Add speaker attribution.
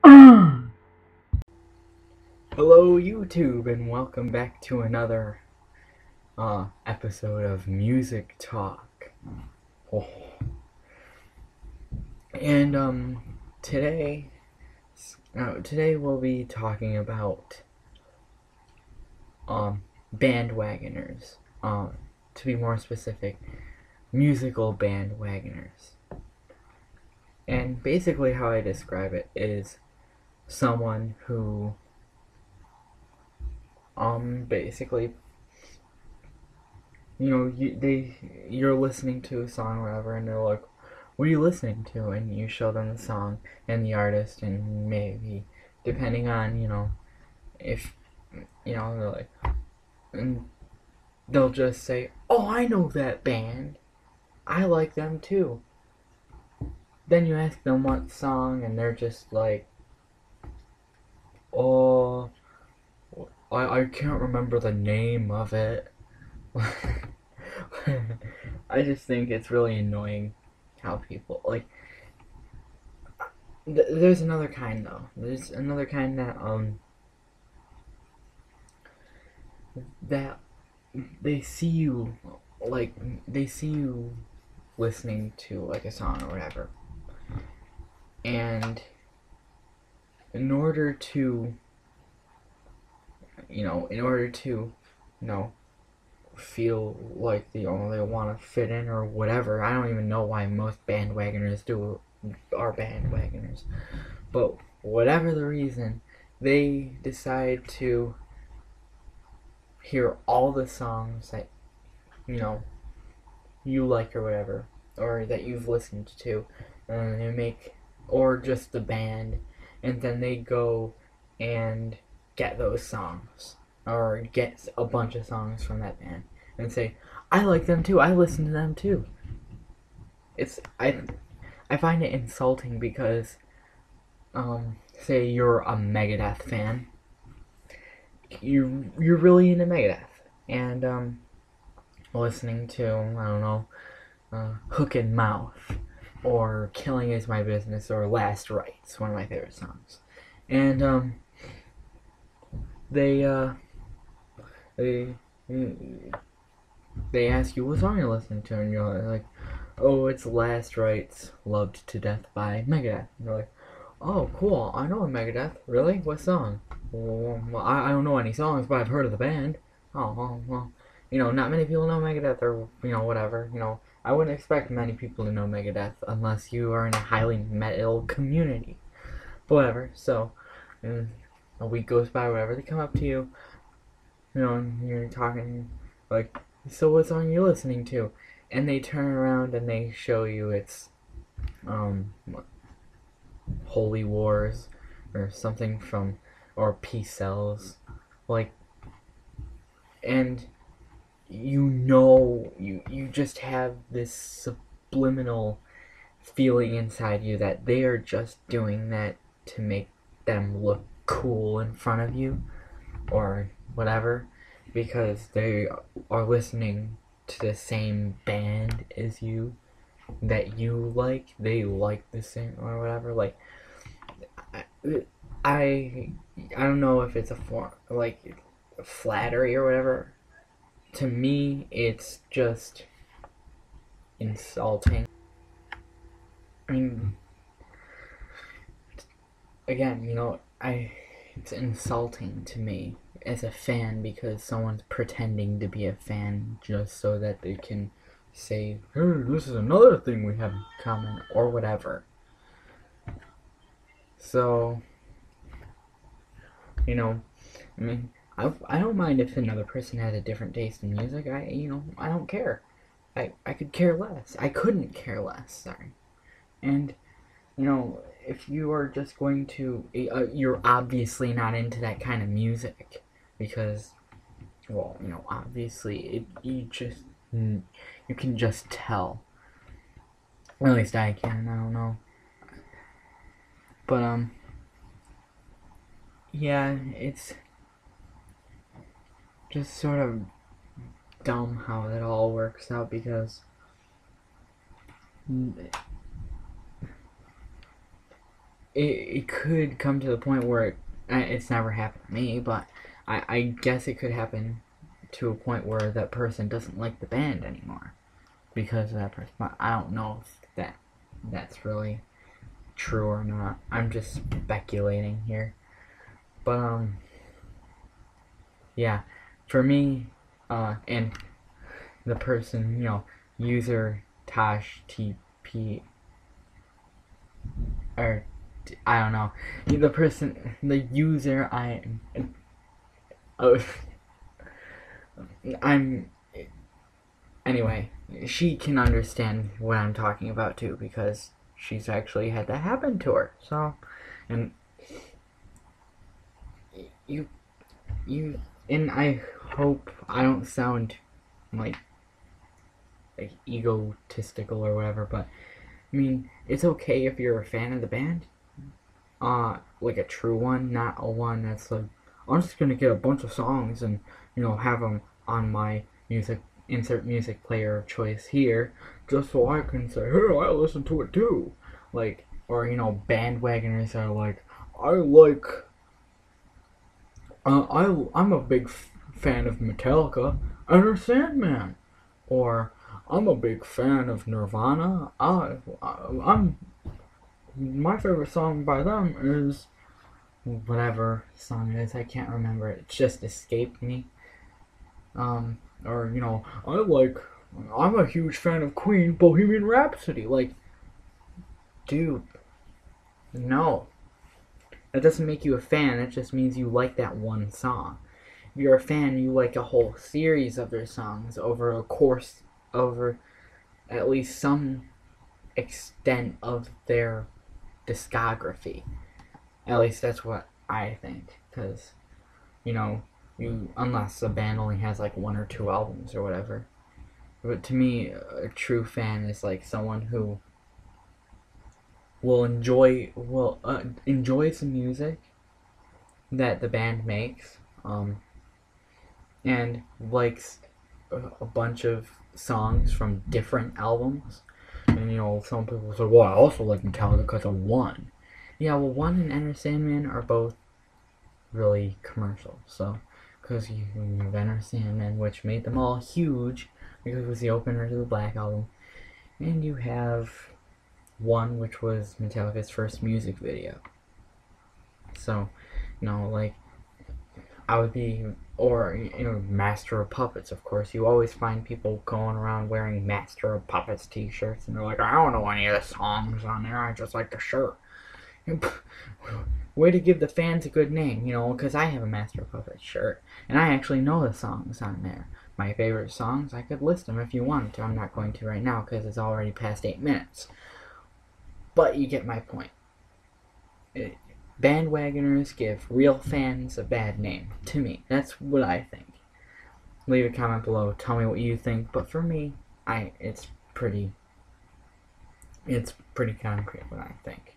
Speaker 1: Hello YouTube, and welcome back to another episode of Music Talk. Oh. And today we'll be talking about bandwagoners. To be more specific, musical bandwagoners. And basically how I describe it is someone who basically, you're listening to a song or whatever, and they're like, what are you listening to? And you show them the song and the artist, and maybe depending on, if they're like, and they'll just say, oh, I know that band, I like them too. Then you ask them what song, and they're just like, oh, I can't remember the name of it. I just think it's really annoying how people, like, there's another kind, though. There's another kind that they see you, listening to, like, a song or whatever. And in order to, feel like they want to fit in or whatever. I don't even know why most bandwagoners are bandwagoners. But whatever the reason, they decide to hear all the songs that, you like or whatever, or that you've listened to, and they make, or just the band, and then they go and get those songs, or get a bunch of songs from that band, and say, I like them too, I listen to them too. I find it insulting because, say you're a Megadeth fan, you're really into Megadeth, and, listening to, I don't know, Hook and Mouth, or Killing Is My Business, or Last Rites, one of my favorite songs. And, they ask you what song you're listening to, and you're like, oh, it's Last Rites, Loved to Death by Megadeth. And you're like, oh, cool, I know Megadeth. Really? What song? Well, I don't know any songs, but I've heard of the band. Oh, well, not many people know Megadeth, or, whatever. I wouldn't expect many people to know Megadeth unless you are in a highly metal community. But whatever, so, a week goes by, whatever, they come up to you, and you're talking, like, so what song are you listening to? And they turn around and they show you it's, Holy Wars, or something from, or Peace Cells, like, and you just have this subliminal feeling inside you that they are just doing that to make them look cool in front of you, or whatever, because they are listening to the same band as you, that you like, they like the same, or whatever. Like, I don't know if it's a form, like, flattery or whatever. To me, it's just insulting. I mean, again, it's insulting to me as a fan, because someone's pretending to be a fan just so that they can say, hey, this is another thing we have in common, or whatever. So, I mean, I don't mind if another person has a different taste in music. I don't care. I could care less. I couldn't care less, sorry. And, if you are just going to, you're obviously not into that kind of music, because, well, obviously, you can just tell. Or at least I can, I don't know. But, yeah, it's just sort of dumb how it all works out, because it could come to the point where it's never happened to me, but I guess it could happen to a point where that person doesn't like the band anymore because of that person. But I don't know if that's really true or not. I'm just speculating here. But yeah, for me, and the person, user Tosh TP, or I don't know, the user oh, I'm, anyway, she can understand what I'm talking about too, because she's actually had that happen to her. So, and you, and I hope I don't sound like egotistical or whatever, but I mean, it's okay if you're a fan of the band, like a true one, not a one that's like, I'm just gonna get a bunch of songs and have them on my insert music player of choice here, just so I can say, hey, I listen to it too. Like, or bandwagoners are like, I'm a big fan of Metallica and Sandman, or I'm a big fan of Nirvana. I'm my favorite song by them is whatever song it is. I can't remember it. It just escaped me. Or I'm a huge fan of Queen, Bohemian Rhapsody. Like, dude, no. That doesn't make you a fan. That just means you like that one song. If you're a fan, you like a whole series of their songs over at least some extent of their discography. At least that's what I think. Because, unless a band only has like one or two albums or whatever. But to me, a true fan is like someone who will enjoy some music that the band makes, and likes a bunch of songs from different albums. And some people say, well, I also like Metallica because of One. Yeah, well, One and Enter Sandman are both really commercial. So, because you have Enter Sandman, which made them all huge because it was the opener to the Black Album, and you have One, which was Metallica's first music video. So, I would be, or Master of Puppets, of course. You always find people going around wearing Master of Puppets t-shirts, and they're like, I don't know any of the songs on there, I just like the shirt. Way to give the fans a good name, because I have a Master of Puppets shirt, and I actually know the songs on there. My favorite songs, I could list them if you wanted to. I'm not going to right now, because it's already past 8 minutes. But you get my point. Bandwagoners give real fans a bad name. To me, that's what I think. Leave a comment below. Tell me what you think. But for me, it's pretty concrete what I think.